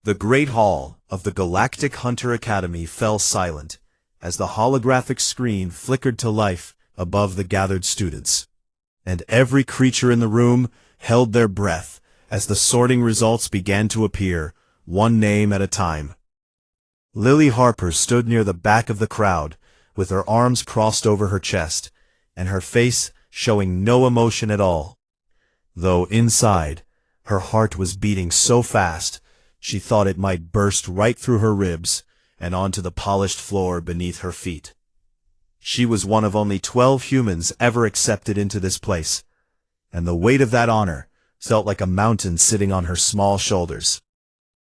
The Great Hall of the Galactic Hunter Academy fell silent as the holographic screen flickered to life above the gathered students. And every creature in the room held their breath as the sorting results began to appear, one name at a time. Lily Harper stood near the back of the crowd, with her arms crossed over her chest, and her face showing no emotion at all. Though inside, her heart was beating so fast, she thought it might burst right through her ribs and onto the polished floor beneath her feet. She was one of only 12 humans ever accepted into this place, and the weight of that honor felt like a mountain sitting on her small shoulders.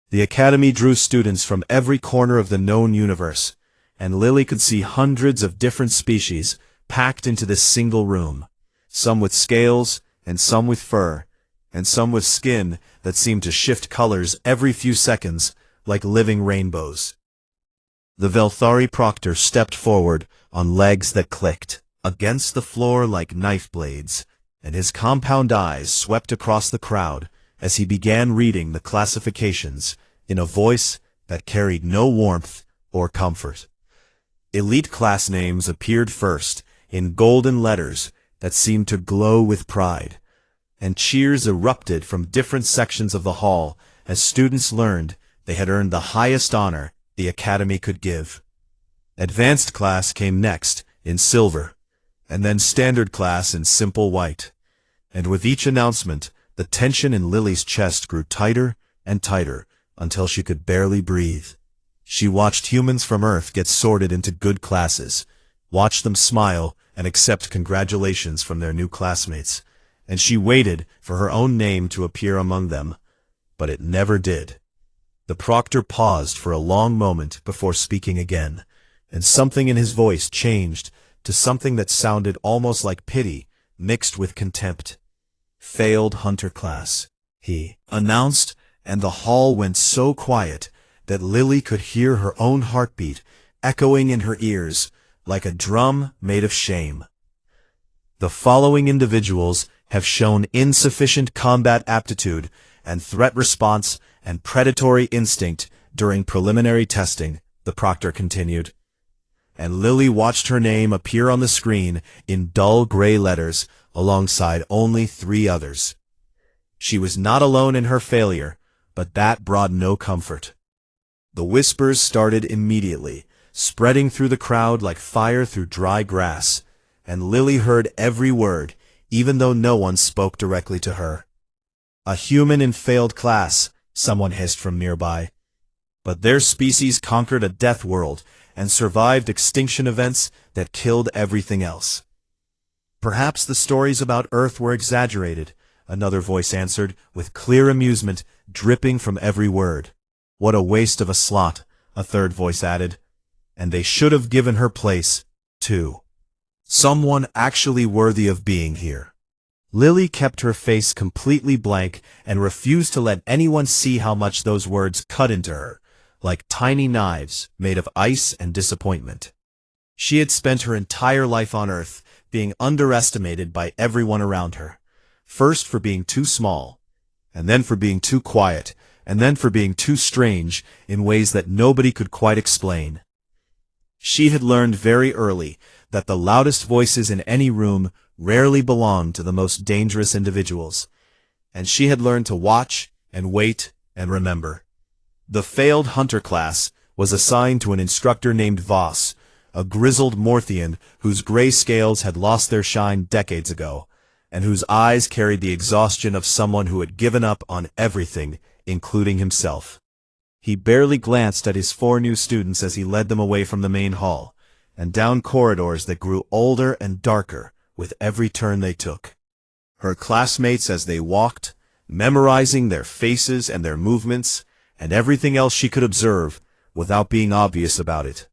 The Academy drew students from every corner of the known universe, and Lily could see hundreds of different species packed into this single room, some with scales, and some with fur, and some with skin that seemed to shift colors every few seconds like living rainbows. The Velthari Proctor stepped forward on legs that clicked against the floor like knife blades, and his compound eyes swept across the crowd as he began reading the classifications in a voice that carried no warmth or comfort. Elite class names appeared first in golden letters that seemed to glow with pride, and cheers erupted from different sections of the hall as students learned they had earned the highest honor the Academy could give. Advanced class came next in silver, and then standard class in simple white. And with each announcement, the tension in Lily's chest grew tighter and tighter until she could barely breathe. She watched humans from Earth get sorted into good classes, watched them smile and accept congratulations from their new classmates, and she waited for her own name to appear among them, but it never did. The proctor paused for a long moment before speaking again, and something in his voice changed to something that sounded almost like pity mixed with contempt. "Failed hunter class," he announced, and the hall went so quiet that Lily could hear her own heartbeat echoing in her ears like a drum made of shame. The following individuals have shown insufficient combat aptitude and threat response and predatory instinct during preliminary testing, the proctor continued. And Lily watched her name appear on the screen in dull gray letters alongside only 3 others. She was not alone in her failure, but that brought no comfort. The whispers started immediately, spreading through the crowd like fire through dry grass, and Lily heard every word, even though no one spoke directly to her. "A human in failed class," someone hissed from nearby. "But their species conquered a death world and survived extinction events that killed everything else." "Perhaps the stories about Earth were exaggerated," another voice answered, with clear amusement dripping from every word. "What a waste of a slot," a third voice added. "And they should have given her place, too. Someone actually worthy of being here." Lily kept her face completely blank and refused to let anyone see how much those words cut into her, like tiny knives made of ice and disappointment. She had spent her entire life on Earth being underestimated by everyone around her, first for being too small, and then for being too quiet, and then for being too strange in ways that nobody could quite explain. She had learned very early that the loudest voices in any room rarely belonged to the most dangerous individuals, and she had learned to watch and wait and remember. The failed hunter class was assigned to an instructor named Voss, a grizzled Morthian whose gray scales had lost their shine decades ago, and whose eyes carried the exhaustion of someone who had given up on everything, including himself. He barely glanced at his 4 new students as he led them away from the main hall, and down corridors that grew older and darker with every turn they took. Her classmates as they walked, memorizing their faces and their movements, and everything else she could observe without being obvious about it.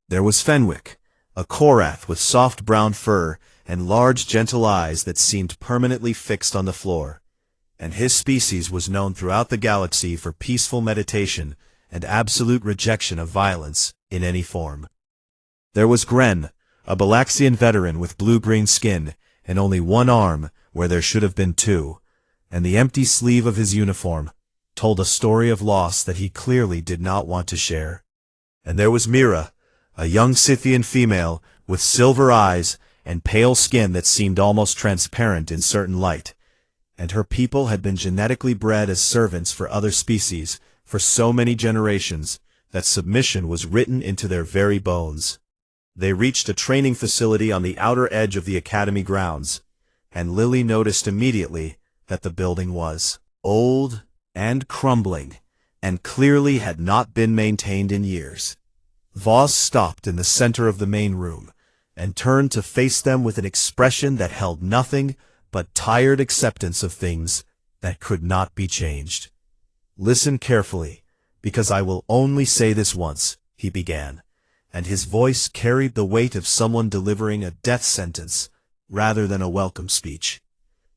There was Fenwick, a Korath with soft brown fur and large gentle eyes that seemed permanently fixed on the floor, and his species was known throughout the galaxy for peaceful meditation and absolute rejection of violence in any form. There was Gren, a Balaxian veteran with blue-green skin and only 1 arm where there should have been 2, and the empty sleeve of his uniform, told a story of loss that he clearly did not want to share. And there was Mira, a young Scythian female with silver eyes and pale skin that seemed almost transparent in certain light. And her people had been genetically bred as servants for other species for so many generations that submission was written into their very bones. They reached a training facility on the outer edge of the academy grounds, and Lily noticed immediately that the building was old and crumbling, and clearly had not been maintained in years. Voss stopped in the center of the main room, and turned to face them with an expression that held nothing but tired acceptance of things that could not be changed. "Listen carefully, because I will only say this once," he began, and his voice carried the weight of someone delivering a death sentence rather than a welcome speech.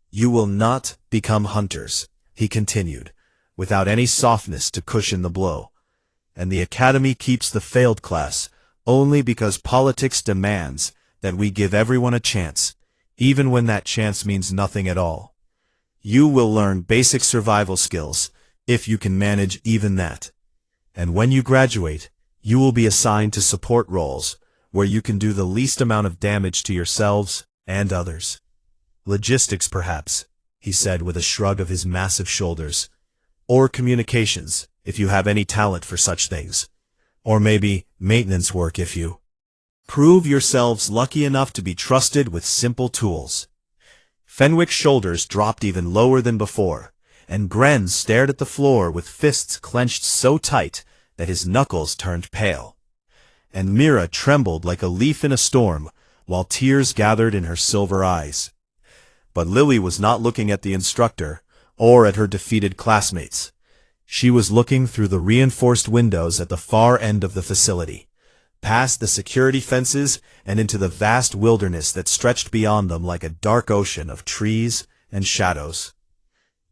"You will not become hunters," he continued, without any softness to cushion the blow. "And the Academy keeps the failed class only because politics demands that we give everyone a chance, even when that chance means nothing at all. You will learn basic survival skills, if you can manage even that. And when you graduate, you will be assigned to support roles, where you can do the least amount of damage to yourselves and others. Logistics, perhaps," he said with a shrug of his massive shoulders. "Or communications, if you have any talent for such things. Or maybe maintenance work if you prove yourselves lucky enough to be trusted with simple tools." Fenwick's shoulders dropped even lower than before, and Gren stared at the floor with fists clenched so tight that his knuckles turned pale. And Mira trembled like a leaf in a storm, while tears gathered in her silver eyes. But Lily was not looking at the instructor, or at her defeated classmates. She was looking through the reinforced windows at the far end of the facility, past the security fences and into the vast wilderness that stretched beyond them like a dark ocean of trees and shadows.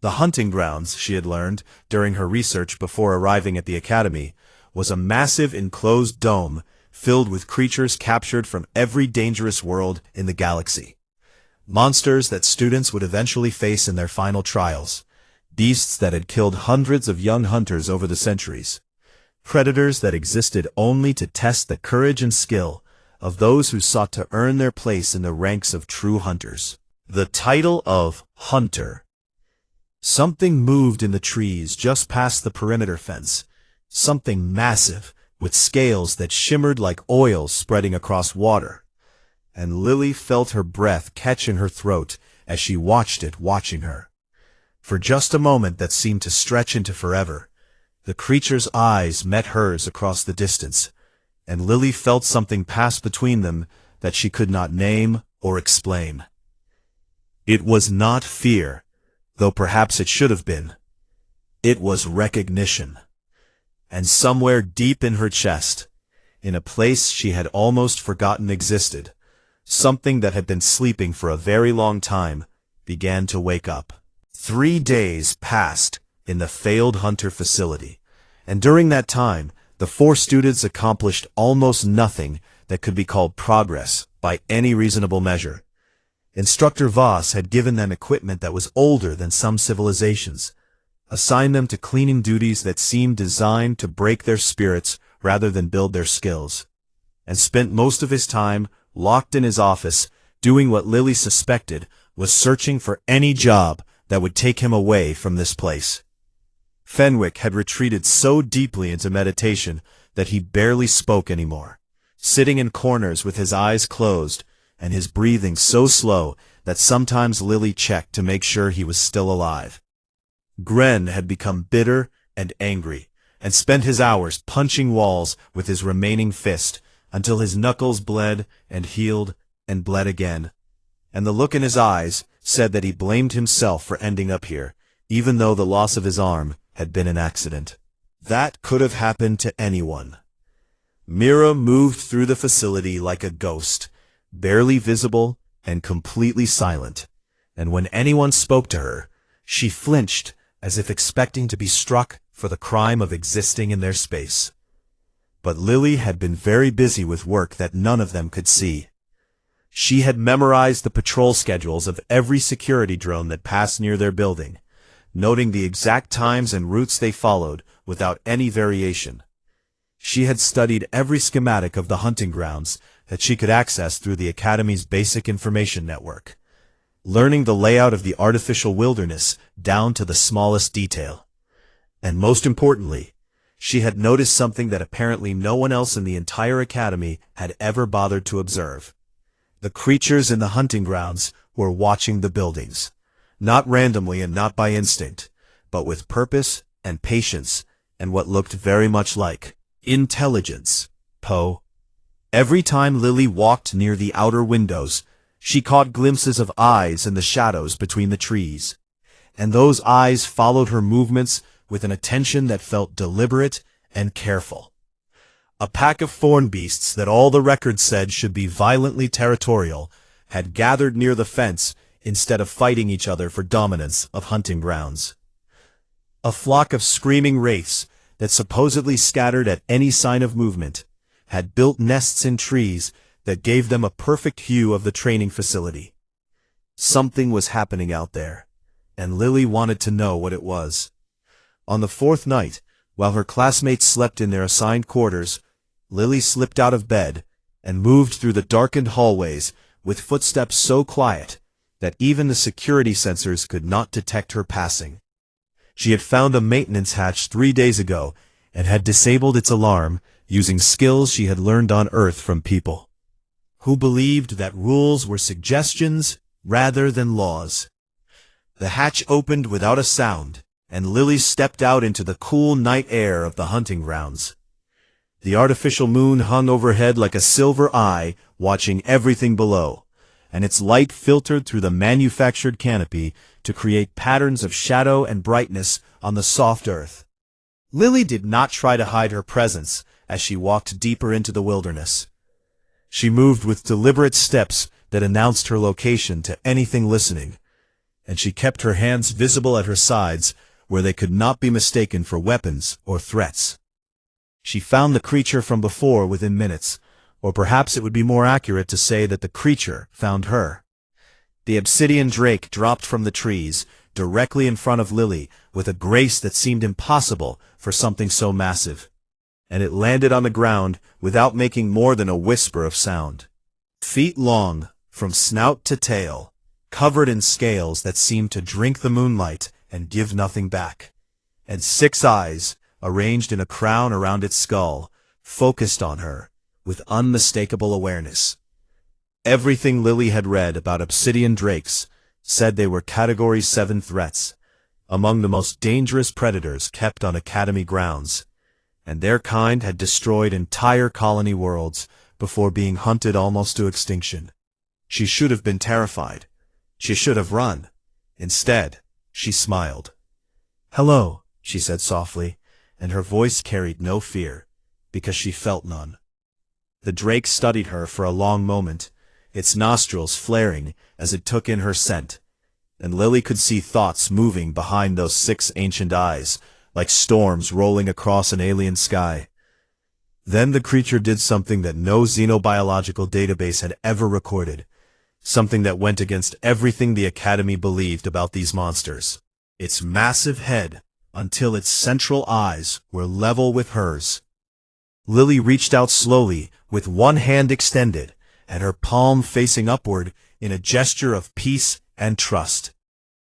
The hunting grounds, she had learned during her research before arriving at the academy, was a massive enclosed dome filled with creatures captured from every dangerous world in the galaxy. Monsters that students would eventually face in their final trials. Beasts that had killed hundreds of young hunters over the centuries. Predators that existed only to test the courage and skill of those who sought to earn their place in the ranks of true hunters. The title of Hunter. Something moved in the trees just past the perimeter fence. Something massive, with scales that shimmered like oil spreading across water. And Lily felt her breath catch in her throat as she watched it watching her. For just a moment that seemed to stretch into forever, the creature's eyes met hers across the distance, and Lily felt something pass between them that she could not name or explain. It was not fear, though perhaps it should have been. It was recognition. And somewhere deep in her chest, in a place she had almost forgotten existed, something that had been sleeping for a very long time began to wake up. 3 days passed in the failed hunter facility, and during that time, the 4 students accomplished almost nothing that could be called progress by any reasonable measure. Instructor Voss had given them equipment that was older than some civilizations, assigned them to cleaning duties that seemed designed to break their spirits rather than build their skills, and spent most of his time locked in his office doing what Lily suspected was searching for any job that would take him away from this place. Fenwick had retreated so deeply into meditation that he barely spoke anymore, sitting in corners with his eyes closed and his breathing so slow that sometimes Lily checked to make sure he was still alive. Gren had become bitter and angry, and spent his hours punching walls with his remaining fist until his knuckles bled and healed and bled again, and the look in his eyes said that he blamed himself for ending up here, even though the loss of his arm had been an accident. That could have happened to anyone. Mira moved through the facility like a ghost, barely visible and completely silent, and when anyone spoke to her, she flinched as if expecting to be struck for the crime of existing in their space. But Lily had been very busy with work that none of them could see. She had memorized the patrol schedules of every security drone that passed near their building, noting the exact times and routes they followed without any variation. She had studied every schematic of the hunting grounds that she could access through the Academy's basic information network, learning the layout of the artificial wilderness down to the smallest detail. And most importantly, she had noticed something that apparently no one else in the entire Academy had ever bothered to observe. The creatures in the hunting grounds were watching the buildings, not randomly and not by instinct, but with purpose and patience and what looked very much like intelligence. Every time Lily walked near the outer windows, she caught glimpses of eyes in the shadows between the trees, and those eyes followed her movements with an attention that felt deliberate and careful. A pack of thorn beasts that all the records said should be violently territorial had gathered near the fence instead of fighting each other for dominance of hunting grounds. A flock of screaming wraiths that supposedly scattered at any sign of movement had built nests in trees that gave them a perfect hue of the training facility. Something was happening out there, and Lily wanted to know what it was. On the fourth night, while her classmates slept in their assigned quarters, Lily slipped out of bed and moved through the darkened hallways with footsteps so quiet that even the security sensors could not detect her passing. She had found a maintenance hatch 3 days ago and had disabled its alarm using skills she had learned on Earth from people who believed that rules were suggestions rather than laws. The hatch opened without a sound, and Lily stepped out into the cool night air of the hunting grounds. The artificial moon hung overhead like a silver eye, watching everything below, and its light filtered through the manufactured canopy to create patterns of shadow and brightness on the soft earth. Lily did not try to hide her presence as she walked deeper into the wilderness. She moved with deliberate steps that announced her location to anything listening, and she kept her hands visible at her sides where they could not be mistaken for weapons or threats. She found the creature from before within minutes, or perhaps it would be more accurate to say that the creature found her. The obsidian drake dropped from the trees, directly in front of Lily, with a grace that seemed impossible for something so massive, and it landed on the ground without making more than a whisper of sound. Feet long, from snout to tail, covered in scales that seemed to drink the moonlight and give nothing back, and 6 eyes, arranged in a crown around its skull, focused on her with unmistakable awareness. Everything Lily had read about obsidian drakes said they were Category 7 threats, among the most dangerous predators kept on Academy grounds, and their kind had destroyed entire colony worlds before being hunted almost to extinction. She should have been terrified. She should have run. Instead, she smiled. "Hello," she said softly, and her voice carried no fear, because she felt none. The drake studied her for a long moment, its nostrils flaring as it took in her scent, and Lily could see thoughts moving behind those 6 ancient eyes, like storms rolling across an alien sky. Then the creature did something that no xenobiological database had ever recorded, something that went against everything the Academy believed about these monsters. Its massive head, until its central eyes were level with hers. Lily reached out slowly, with one hand extended, and her palm facing upward in a gesture of peace and trust.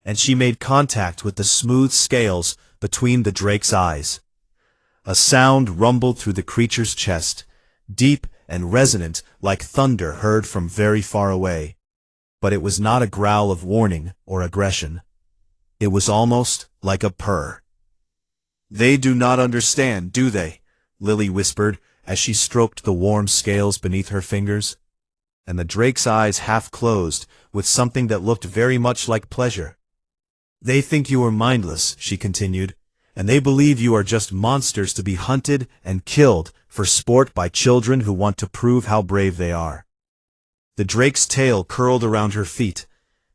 And she made contact with the smooth scales between the drake's eyes. A sound rumbled through the creature's chest, deep and resonant like thunder heard from very far away. But it was not a growl of warning or aggression. It was almost like a purr. "They do not understand, do they?" Lily whispered as she stroked the warm scales beneath her fingers. And the drake's eyes half closed with something that looked very much like pleasure. "They think you are mindless," she continued, "and they believe you are just monsters to be hunted and killed for sport by children who want to prove how brave they are." The drake's tail curled around her feet,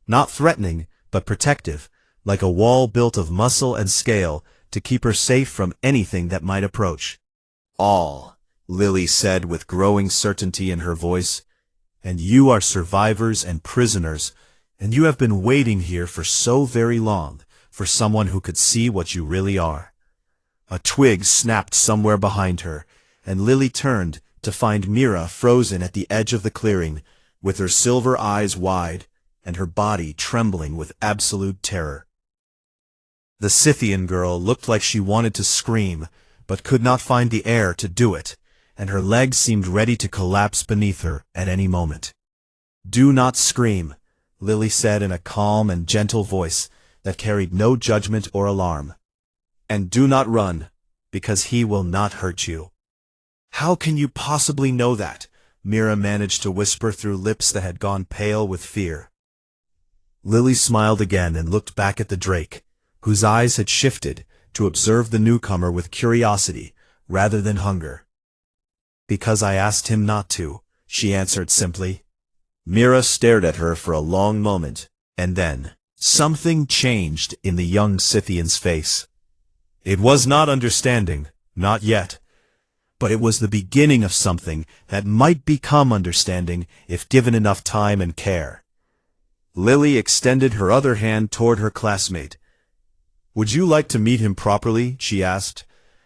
not threatening, but protective, like a wall built of muscle and scale to keep her safe from anything that might approach. "All," Lily said with growing certainty in her voice, "and you are survivors and prisoners, and you have been waiting here for so very long, for someone who could see what you really are. A twig snapped somewhere behind her, and Lily turned to find Mira frozen at the edge of the clearing, with her silver eyes wide and her body trembling with absolute terror. The Scythian girl looked like she wanted to scream, but could not find the air to do it, and her legs seemed ready to collapse beneath her at any moment. "Do not scream," Lily said in a calm and gentle voice that carried no judgment or alarm. "And do not run, because he will not hurt you." "How can you possibly know that?" Mira managed to whisper through lips that had gone pale with fear. Lily smiled again and looked back at the drake, whose eyes had shifted to observe the newcomer with curiosity rather than hunger. "Because I asked him not to," she answered simply. Mira stared at her for a long moment, and then something changed in the young Scythian's face. It was not understanding, not yet, but it was the beginning of something that might become understanding if given enough time and care. Lily extended her other hand toward her classmate. "Would you like to meet him properly?" she asked,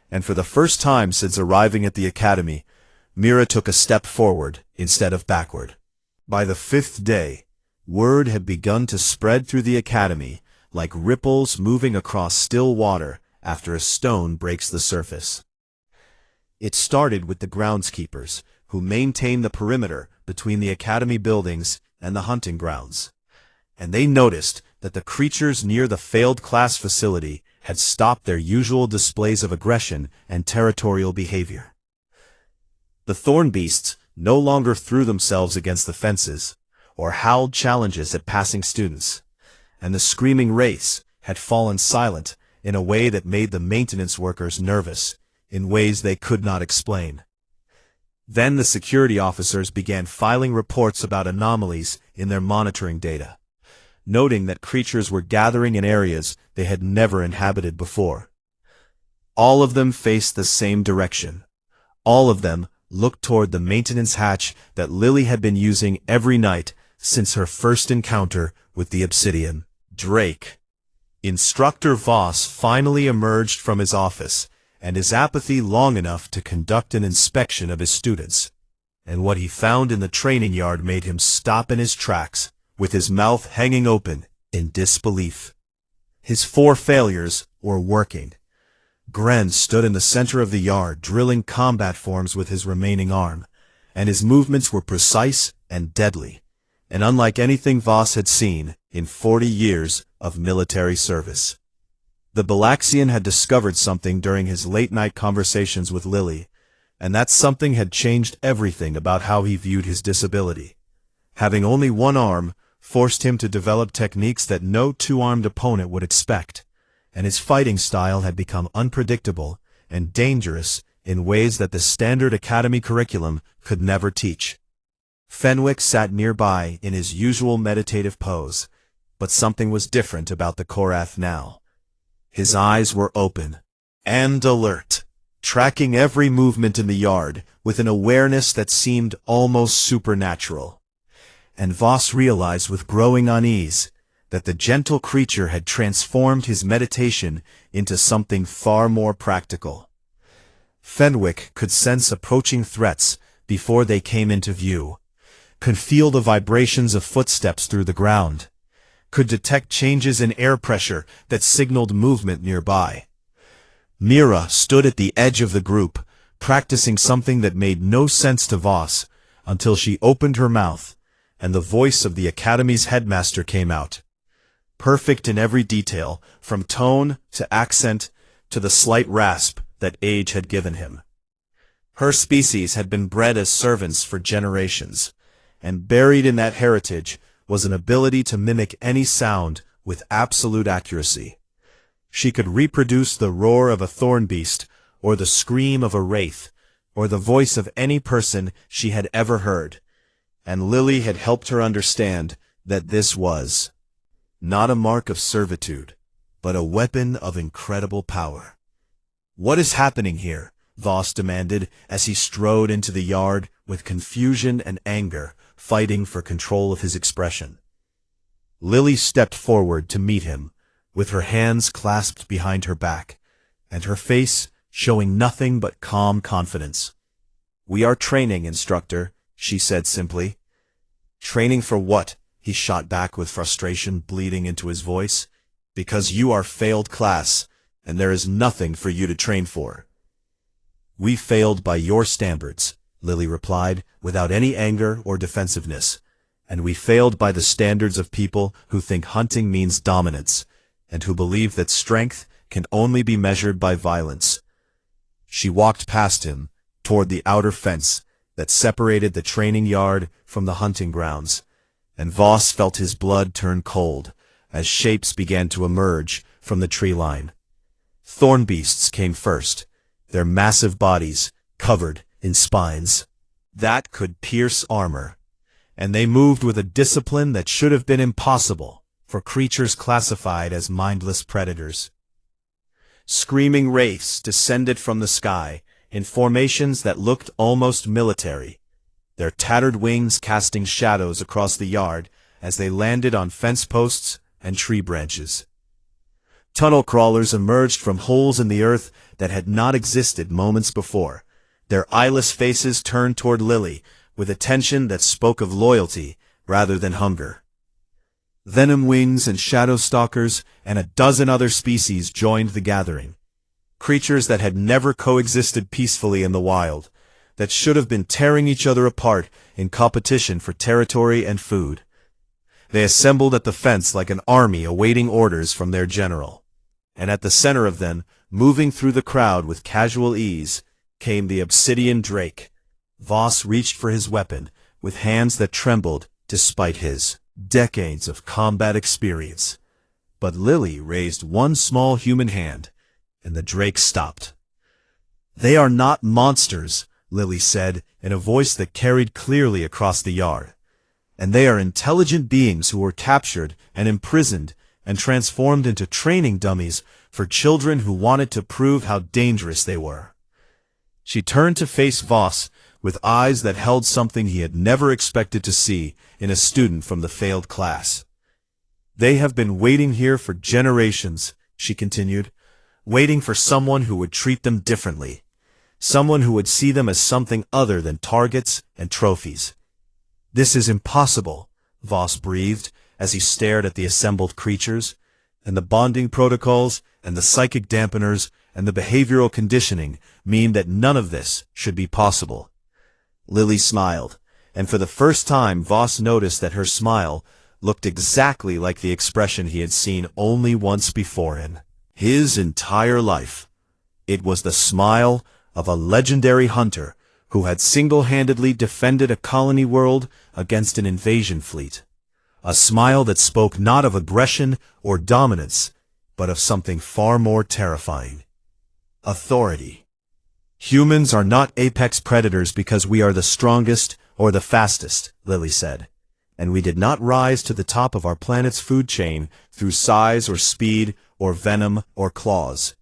and for the first time since arriving at the academy, Mira took a step forward instead of backward. By the 5th day, word had begun to spread through the academy like ripples moving across still water after a stone breaks the surface. It started with the groundskeepers, who maintained the perimeter between the academy buildings and the hunting grounds, and they noticed that the creatures near the failed class facility had stopped their usual displays of aggression and territorial behavior. The thorn beasts no longer threw themselves against the fences, or howled challenges at passing students, and the screaming wraiths had fallen silent in a way that made the maintenance workers nervous, in ways they could not explain. Then the security officers began filing reports about anomalies in their monitoring data, noting that creatures were gathering in areas they had never inhabited before. All of them faced the same direction. All of them looked toward the maintenance hatch that Lily had been using every night since her first encounter with the obsidian drake. Instructor Voss finally emerged from his office, and his apathy long enough to conduct an inspection of his students. And what he found in the training yard made him stop in his tracks, with his mouth hanging open in disbelief. His 4 failures were working. Gren stood in the center of the yard drilling combat forms with his remaining arm, and his movements were precise and deadly, and unlike anything Voss had seen in 40 years of military service. The Balaxian had discovered something during his late-night conversations with Lily, and that something had changed everything about how he viewed his disability. Having only one arm forced him to develop techniques that no 2-armed opponent would expect, and his fighting style had become unpredictable and dangerous in ways that the standard academy curriculum could never teach. Fenwick sat nearby in his usual meditative pose, but something was different about the Korath now. His eyes were open and alert, tracking every movement in the yard with an awareness that seemed almost supernatural. And Voss realized with growing unease that the gentle creature had transformed his meditation into something far more practical. Fenwick could sense approaching threats before they came into view, could feel the vibrations of footsteps through the ground, could detect changes in air pressure that signaled movement nearby. Mira stood at the edge of the group, practicing something that made no sense to Voss until she opened her mouth, and the voice of the Academy's headmaster came out. Perfect in every detail, from tone to accent to the slight rasp that age had given him. Her species had been bred as servants for generations, and buried in that heritage was an ability to mimic any sound with absolute accuracy. She could reproduce the roar of a thorn beast, or the scream of a wraith, or the voice of any person she had ever heard, and Lily had helped her understand that this was not a mark of servitude, but a weapon of incredible power. "What is happening here?" Voss demanded as he strode into the yard with confusion and anger fighting for control of his expression. Lily stepped forward to meet him, with her hands clasped behind her back, and her face showing nothing but calm confidence. "We are training, instructor," she said simply. "Training for what?" he shot back with frustration bleeding into his voice. "Because you are failed class, and there is nothing for you to train for." "We failed by your standards," Lily replied, without any anger or defensiveness. "And we failed by the standards of people who think hunting means dominance, and who believe that strength can only be measured by violence." She walked past him, toward the outer fence that separated the training yard from the hunting grounds, and Voss felt his blood turn cold as shapes began to emerge from the tree line. Thorn beasts came first, their massive bodies covered in spines that could pierce armor, and they moved with a discipline that should have been impossible for creatures classified as mindless predators. Screaming wraiths descended from the sky in formations that looked almost military, their tattered wings casting shadows across the yard as they landed on fence posts and tree branches. Tunnel crawlers emerged from holes in the earth that had not existed moments before, their eyeless faces turned toward Lily with attention that spoke of loyalty rather than hunger. Venom wings and shadow stalkers and a dozen other species joined the gathering. Creatures that had never coexisted peacefully in the wild, that should have been tearing each other apart in competition for territory and food. They assembled at the fence like an army awaiting orders from their general. And at the center of them, moving through the crowd with casual ease, came the obsidian drake. Voss reached for his weapon with hands that trembled despite his decades of combat experience. But Lily raised one small human hand, and the drake stopped. "They are not monsters," Lily said in a voice that carried clearly across the yard. "And they are intelligent beings who were captured and imprisoned and transformed into training dummies for children who wanted to prove how dangerous they were." She turned to face Voss with eyes that held something he had never expected to see in a student from the failed class. "They have been waiting here for generations," she continued, "waiting for someone who would treat them differently, someone who would see them as something other than targets and trophies." "This is impossible," Voss breathed as he stared at the assembled creatures, "and the bonding protocols and the psychic dampeners and the behavioral conditioning mean that none of this should be possible." Lily smiled, and for the first time Voss noticed that her smile looked exactly like the expression he had seen only once before in his entire life. It was the smile of a legendary hunter who had single-handedly defended a colony world against an invasion fleet. A smile that spoke not of aggression or dominance, but of something far more terrifying: authority. "Humans are not apex predators because we are the strongest or the fastest," Lily said, "and we did not rise to the top of our planet's food chain through size or speed or venom or claws."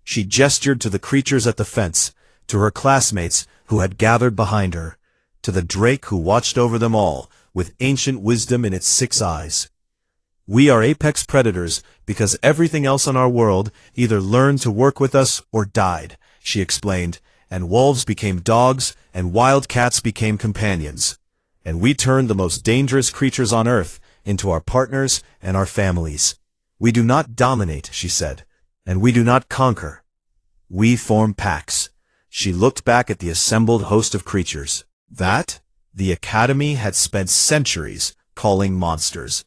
She gestured to the creatures at the fence, to her classmates who had gathered behind her, to the drake who watched over them all with ancient wisdom in its 6 eyes. "We are apex predators because everything else on our world either learned to work with us or died," she explained, "and wolves became dogs and wild cats became companions. And we turned the most dangerous creatures on Earth into our partners and our families. We do not dominate," she said, "and we do not conquer. We form packs." She looked back at the assembled host of creatures that the Academy had spent centuries calling monsters.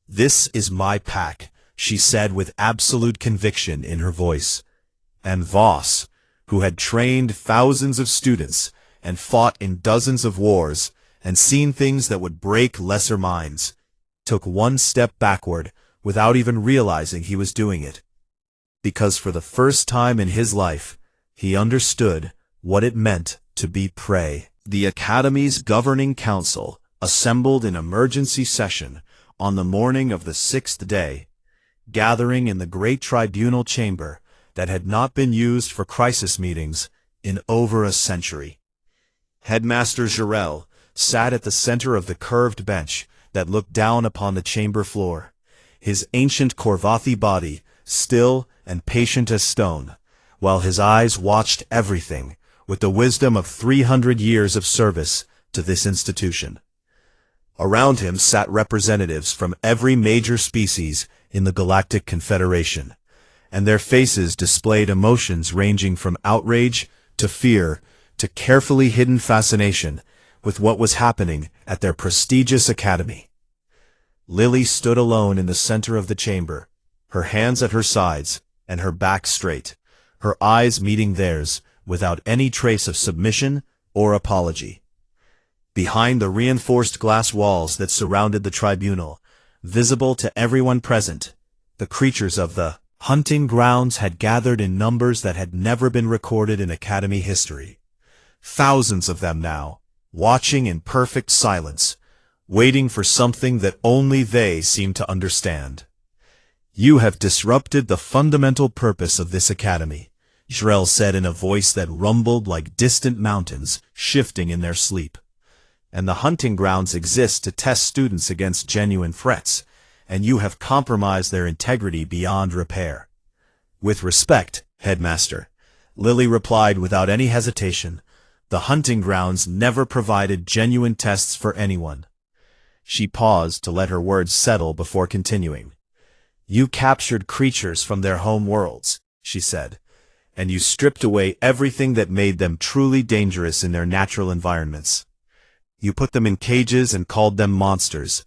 "This is my pack," she said with absolute conviction in her voice. And Voss, who had trained thousands of students and fought in dozens of wars and seen things that would break lesser minds, took one step backward without even realizing he was doing it. Because for the first time in his life, he understood what it meant to be prey. The Academy's governing council assembled in emergency session on the morning of the 6th day, gathering in the great tribunal chamber that had not been used for crisis meetings in over a century. Headmaster Jarrell sat at the center of the curved bench that looked down upon the chamber floor, his ancient Korvathi body, still and patient as stone, while his eyes watched everything, with the wisdom of 300 years of service to this institution. Around him sat representatives from every major species in the Galactic Confederation, and their faces displayed emotions ranging from outrage to fear to carefully hidden fascination with what was happening at their prestigious academy. Lily stood alone in the center of the chamber, her hands at her sides and her back straight, her eyes meeting theirs without any trace of submission or apology. Behind the reinforced glass walls that surrounded the tribunal, visible to everyone present, the creatures of the hunting grounds had gathered in numbers that had never been recorded in Academy history. Thousands of them now, watching in perfect silence, waiting for something that only they seemed to understand. "You have disrupted the fundamental purpose of this academy," Jrel said in a voice that rumbled like distant mountains shifting in their sleep. "And the hunting grounds exist to test students against genuine threats, and you have compromised their integrity beyond repair." "With respect, Headmaster," Lily replied without any hesitation, "the hunting grounds never provided genuine tests for anyone." She paused to let her words settle before continuing. "You captured creatures from their home worlds," she said, "and you stripped away everything that made them truly dangerous in their natural environments. You put them in cages and called them monsters,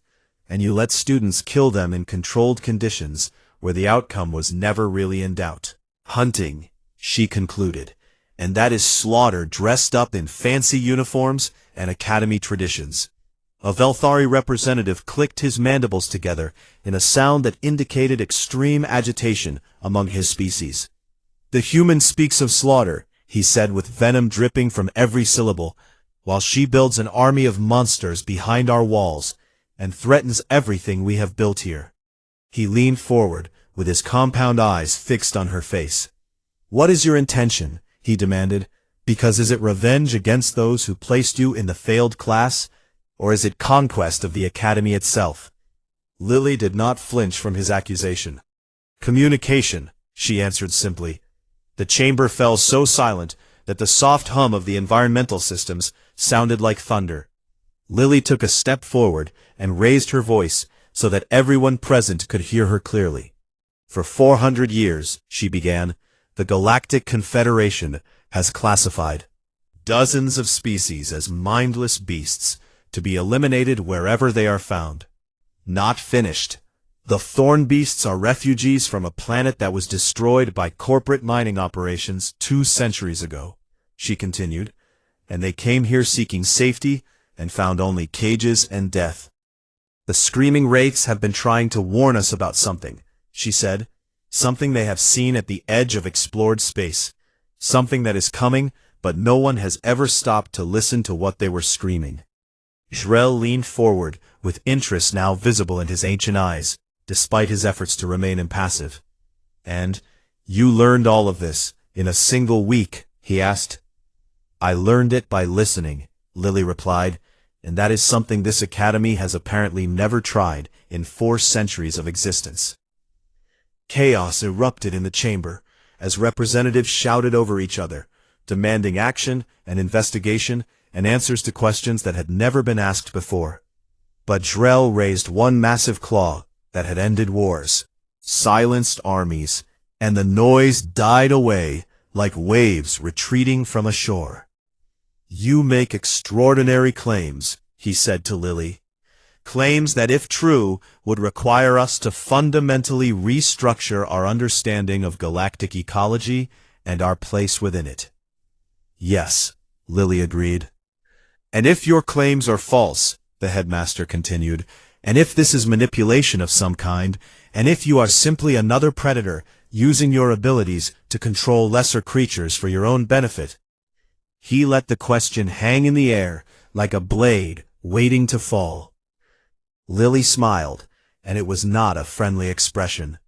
and you let students kill them in controlled conditions where the outcome was never really in doubt. Hunting," she concluded, "and that is slaughter dressed up in fancy uniforms and academy traditions." A Velthari representative clicked his mandibles together in a sound that indicated extreme agitation among his species. "The human speaks of slaughter," he said with venom dripping from every syllable, "while she builds an army of monsters behind our walls and threatens everything we have built here." He leaned forward, with his compound eyes fixed on her face. "What is your intention?" he demanded. "Because is it revenge against those who placed you in the failed class, or is it conquest of the academy itself?" Lily did not flinch from his accusation. "Communication," she answered simply. The chamber fell so silent that the soft hum of the environmental systems sounded like thunder. Lily took a step forward and raised her voice so that everyone present could hear her clearly. "For 400 years," she began, "the Galactic Confederation has classified dozens of species as mindless beasts to be eliminated wherever they are found. Not finished. The thorn beasts are refugees from a planet that was destroyed by corporate mining operations 2 centuries ago," she continued, "and they came here seeking safety and found only cages and death. The screaming wraiths have been trying to warn us about something," she said, "something they have seen at the edge of explored space, something that is coming, but no one has ever stopped to listen to what they were screaming." Jrel leaned forward, with interest now visible in his ancient eyes, despite his efforts to remain impassive. "And you learned all of this in a single week?" he asked. "I learned it by listening," Lily replied, "and that is something this academy has apparently never tried in 4 centuries of existence." Chaos erupted in the chamber as representatives shouted over each other, demanding action and investigation and answers to questions that had never been asked before. But Jrel raised one massive claw that had ended wars, silenced armies, and the noise died away like waves retreating from a shore. "You make extraordinary claims," he said to Lily. "Claims that, if true, would require us to fundamentally restructure our understanding of galactic ecology and our place within it." "Yes," Lily agreed. "And if your claims are false," the headmaster continued, "and if this is manipulation of some kind, and if you are simply another predator using your abilities to control lesser creatures for your own benefit." He let the question hang in the air like a blade waiting to fall. Lily smiled, and it was not a friendly expression.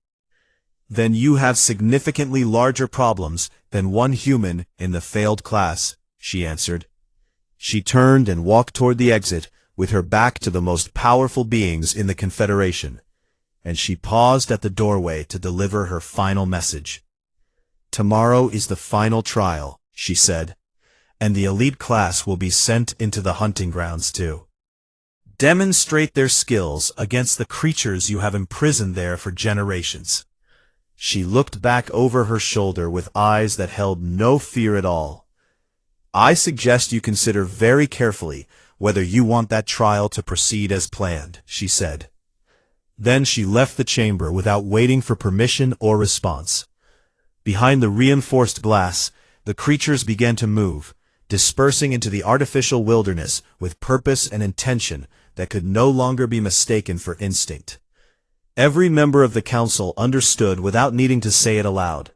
"Then you have significantly larger problems than one human in the failed class," she answered. She turned and walked toward the exit with her back to the most powerful beings in the Confederation, and she paused at the doorway to deliver her final message. "Tomorrow is the final trial," she said, "and the elite class will be sent into the hunting grounds too. Demonstrate their skills against the creatures you have imprisoned there for generations." She looked back over her shoulder with eyes that held no fear at all. "I suggest you consider very carefully whether you want that trial to proceed as planned," she said. Then she left the chamber without waiting for permission or response. Behind the reinforced glass, the creatures began to move, dispersing into the artificial wilderness with purpose and intention that could no longer be mistaken for instinct. Every member of the council understood without needing to say it aloud.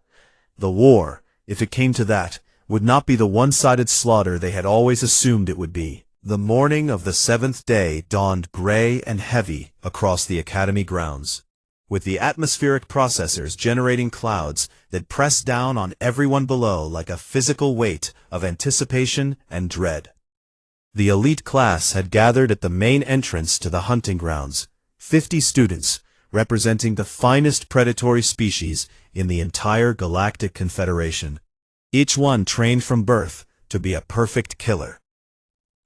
The war, if it came to that, would not be the one-sided slaughter they had always assumed it would be. The morning of the 7th day dawned gray and heavy across the academy grounds, with the atmospheric processors generating clouds that pressed down on everyone below like a physical weight of anticipation and dread. The elite class had gathered at the main entrance to the hunting grounds, 50 students, representing the finest predatory species in the entire Galactic Confederation, each one trained from birth to be a perfect killer.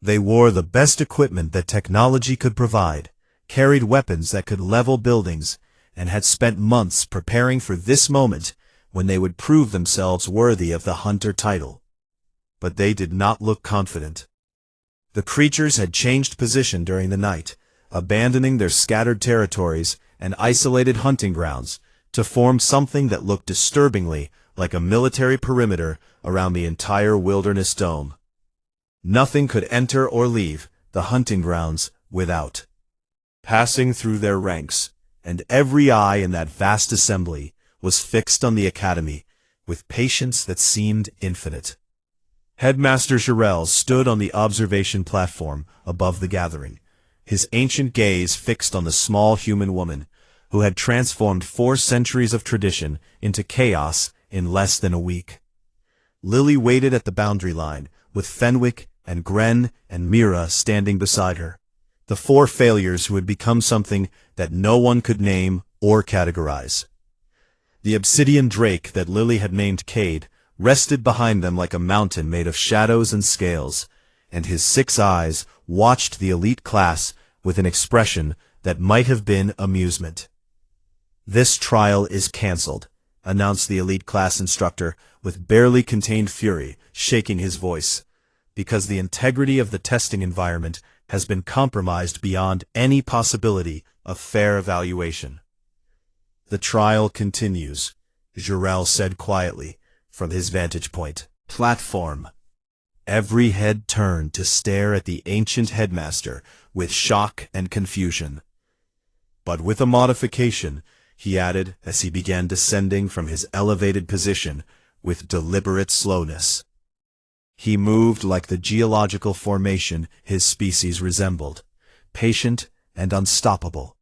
They wore the best equipment that technology could provide, carried weapons that could level buildings, and had spent months preparing for this moment when they would prove themselves worthy of the hunter title. But they did not look confident. The creatures had changed position during the night, abandoning their scattered territories and isolated hunting grounds to form something that looked disturbingly like a military perimeter around the entire wilderness dome. Nothing could enter or leave the hunting grounds without passing through their ranks, and every eye in that vast assembly was fixed on the academy with patience that seemed infinite. Headmaster Jarrell stood on the observation platform above the gathering, his ancient gaze fixed on the small human woman who had transformed 4 centuries of tradition into chaos in less than a week. Lily waited at the boundary line, with Fenwick and Gren and Mira standing beside her, the 4 failures who had become something that no one could name or categorize. The obsidian drake that Lily had named Cade rested behind them like a mountain made of shadows and scales, and his 6 eyes watched the elite class with an expression that might have been amusement. "This trial is cancelled," announced the elite class instructor with barely contained fury, shaking his voice, "because the integrity of the testing environment has been compromised beyond any possibility of fair evaluation." "The trial continues," Jarrell said quietly from his vantage point. Platform. Every head turned to stare at the ancient headmaster with shock and confusion. "But with a modification," he added as he began descending from his elevated position with deliberate slowness. He moved like the geological formation his species resembled, patient and unstoppable,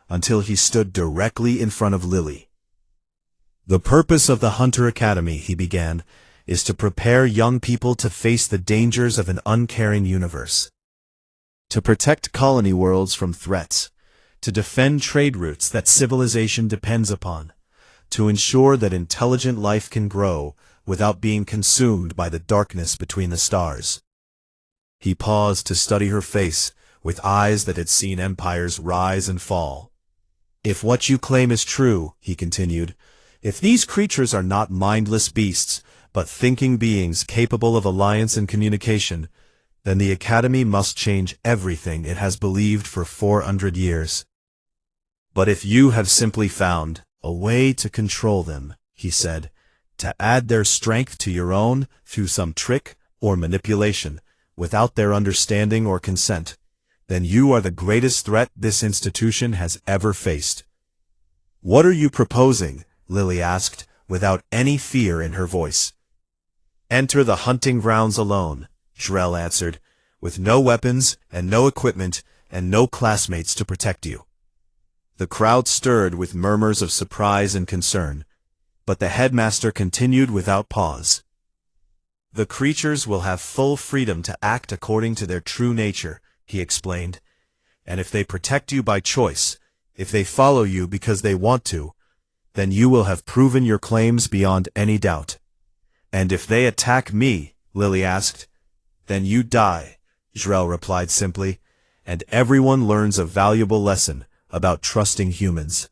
until he stood directly in front of Lily. "The purpose of the Hunter Academy," he began, "is to prepare young people to face the dangers of an uncaring universe, to protect colony worlds from threats, to defend trade routes that civilization depends upon, to ensure that intelligent life can grow without being consumed by the darkness between the stars." He paused to study her face with eyes that had seen empires rise and fall. "If what you claim is true," he continued, "if these creatures are not mindless beasts, but thinking beings capable of alliance and communication, then the Academy must change everything it has believed for 400 years. But if you have simply found a way to control them," he said, "to add their strength to your own through some trick or manipulation, without their understanding or consent, then you are the greatest threat this institution has ever faced." "What are you proposing?" Lily asked, without any fear in her voice. "Enter the hunting grounds alone," Jarrell answered, "with no weapons and no equipment and no classmates to protect you." The crowd stirred with murmurs of surprise and concern, but the headmaster continued without pause. "The creatures will have full freedom to act according to their true nature," he explained, "and if they protect you by choice, If they follow you because they want to, then you will have proven your claims beyond any doubt. And if they attack me, Lily asked, then you die, Jrel replied simply, and everyone learns a valuable lesson about trusting humans.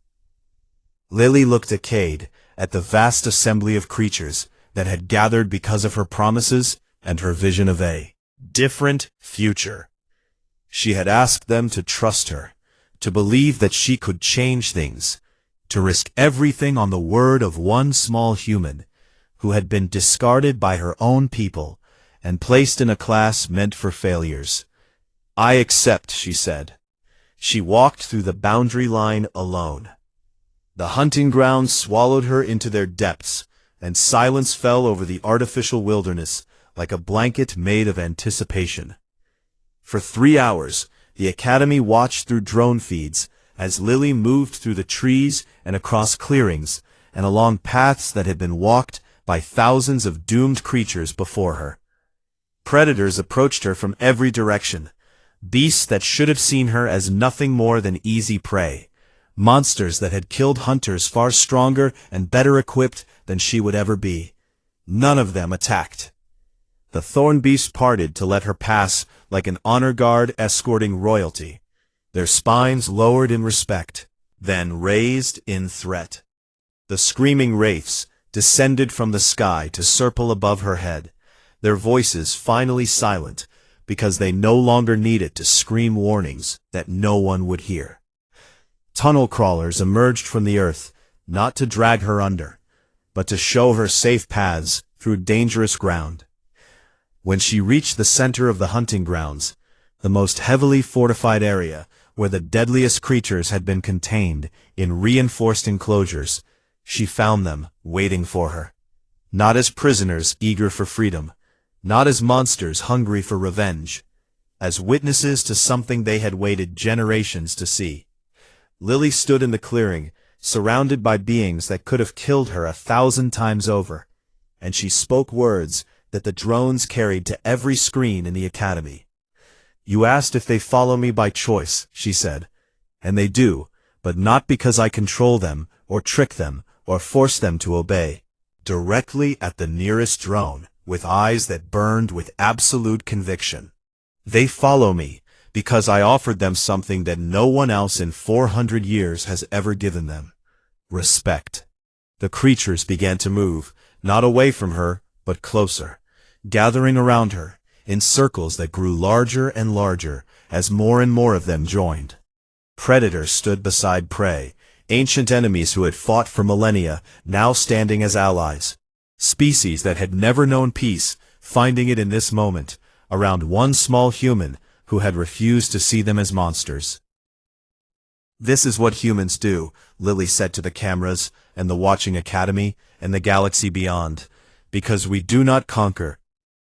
Lily looked at Cade, at the vast assembly of creatures that had gathered because of her promises and her vision of a different future. She had asked them to trust her, to believe that she could change things, to risk everything on the word of one small human who had been discarded by her own people and placed in a class meant for failures. I accept, she said. She walked through the boundary line alone. The hunting grounds swallowed her into their depths, and silence fell over the artificial wilderness like a blanket made of anticipation. For 3 hours, the Academy watched through drone feeds as Lily moved through the trees and across clearings and along paths that had been walked by thousands of doomed creatures before her. Predators approached her from every direction, beasts that should have seen her as nothing more than easy prey, monsters that had killed hunters far stronger and better equipped than she would ever be. None of them attacked. The thorn beast parted to let her pass like an honor guard escorting royalty, their spines lowered in respect, then raised in threat. The screaming wraiths descended from the sky to circle above her head, their voices finally silent because they no longer needed to scream warnings that no one would hear. Tunnel crawlers emerged from the earth, not to drag her under, but to show her safe paths through dangerous ground. When she reached the center of the hunting grounds, the most heavily fortified area where the deadliest creatures had been contained in reinforced enclosures, she found them waiting for her. Not as prisoners eager for freedom, not as monsters hungry for revenge, as witnesses to something they had waited generations to see. Lily stood in the clearing, surrounded by beings that could have killed her 1,000 times over, and she spoke words that the drones carried to every screen in the Academy. You asked if they follow me by choice, she said, and they do, but not because I control them, or trick them, or force them to obey. Directly at the nearest drone, with eyes that burned with absolute conviction. They follow me because I offered them something that no one else in 400 years has ever given them. Respect. The creatures began to move, not away from her, but closer, gathering around her, in circles that grew larger and larger as more and more of them joined. Predators stood beside prey, ancient enemies who had fought for millennia, now standing as allies. Species that had never known peace, finding it in this moment, around one small human who had refused to see them as monsters. This is what humans do, Lily said to the cameras and the watching Academy and the galaxy beyond, because we do not conquer,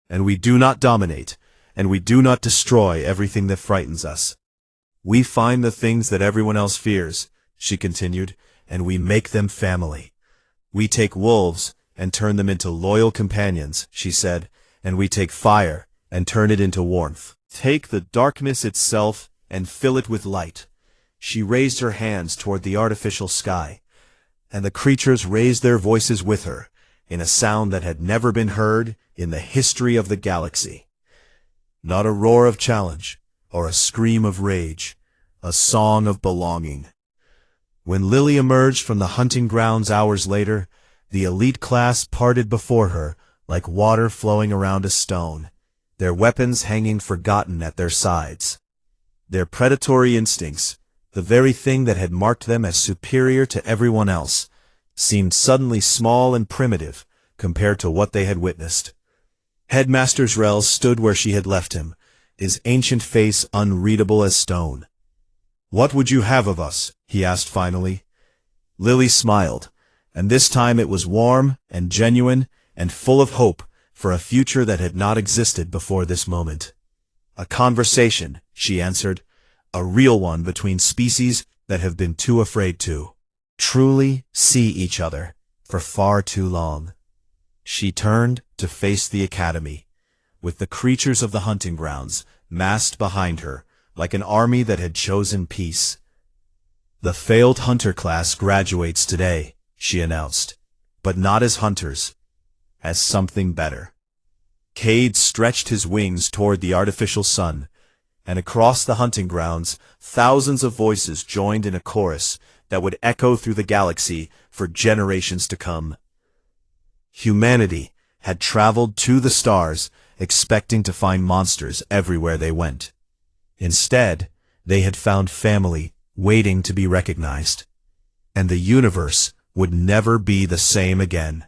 and we do not dominate, and we do not destroy everything that frightens us. We find the things that everyone else fears, she continued, and we make them family. We take wolves and turn them into loyal companions, she said, and we take fire and turn it into warmth. Take the darkness itself and fill it with light. She raised her hands toward the artificial sky, and the creatures raised their voices with her, in a sound that had never been heard in the history of the galaxy. Not a roar of challenge, or a scream of rage, a song of belonging. When Lily emerged from the hunting grounds hours later, the elite class parted before her like water flowing around a stone, their weapons hanging forgotten at their sides. Their predatory instincts, the very thing that had marked them as superior to everyone else, seemed suddenly small and primitive compared to what they had witnessed. Headmaster Jrel stood where she had left him, his ancient face unreadable as stone. "What would you have of us?" he asked finally. Lily smiled, and this time it was warm and genuine and full of hope for a future that had not existed before this moment. "A conversation," she answered, "a real one between species that have been too afraid to truly see each other for far too long." She turned to face the Academy, with the creatures of the hunting grounds massed behind her like an army that had chosen peace. "The failed hunter class graduates today," she announced, "but not as hunters, as something better." Cade stretched his wings toward the artificial sun, and across the hunting grounds, thousands of voices joined in a chorus that would echo through the galaxy for generations to come. Humanity had traveled to the stars, expecting to find monsters everywhere they went. Instead, they had found family waiting to be recognized. And the universe would never be the same again.